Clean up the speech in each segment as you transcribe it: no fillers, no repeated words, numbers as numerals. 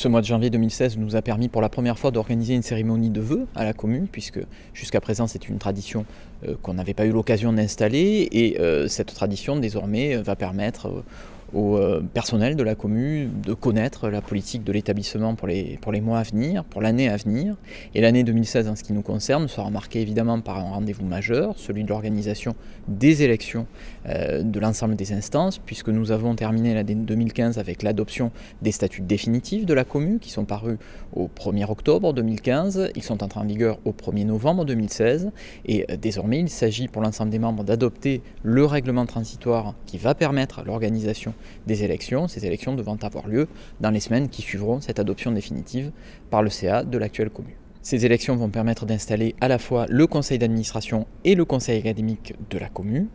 Ce mois de janvier 2016 nous a permis pour la première fois d'organiser une cérémonie de vœux à la commune, puisque jusqu'à présent c'est une tradition qu'on n'avait pas eu l'occasion d'installer, et cette tradition désormais va permettre au personnel de la commune de connaître la politique de l'établissement pour les mois à venir, pour l'année à venir. Et l'année 2016 en ce qui nous concerne sera marquée évidemment par un rendez-vous majeur, celui de l'organisation des élections de l'ensemble des instances, puisque nous avons terminé l'année 2015 avec l'adoption des statuts définitifs de la commune qui sont parus au 1er octobre 2015, ils sont entrés en vigueur au 1er novembre 2016 et désormais il s'agit pour l'ensemble des membres d'adopter le règlement transitoire qui va permettre l'organisation des élections, ces élections devant avoir lieu dans les semaines qui suivront cette adoption définitive par le CA de l'actuelle commune. Ces élections vont permettre d'installer à la fois le conseil d'administration et le conseil académique de la commune.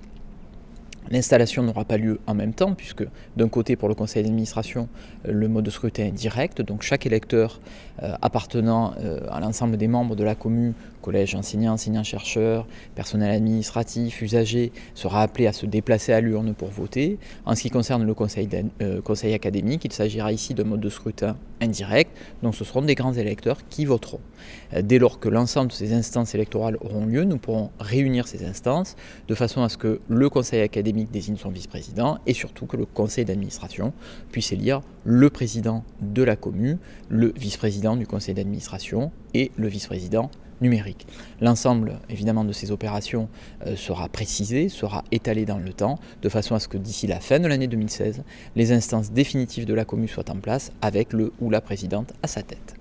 L'installation n'aura pas lieu en même temps puisque d'un côté pour le conseil d'administration le mode de scrutin est direct, donc chaque électeur appartenant à l'ensemble des membres de la commune, collège enseignants, enseignants-chercheurs, personnel administratif, usagers, sera appelé à se déplacer à l'urne pour voter. En ce qui concerne le conseil académique, il s'agira ici d'un mode de scrutin indirect, donc ce seront des grands électeurs qui voteront. Dès lors que l'ensemble de ces instances électorales auront lieu, nous pourrons réunir ces instances de façon à ce que le conseil académique désigne son vice-président et surtout que le conseil d'administration puisse élire le président de la commune, le vice-président du conseil d'administration et le vice-président numérique. L'ensemble évidemment de ces opérations sera précisé, sera étalé dans le temps, de façon à ce que d'ici la fin de l'année 2016, les instances définitives de la commune soient en place avec le ou la présidente à sa tête.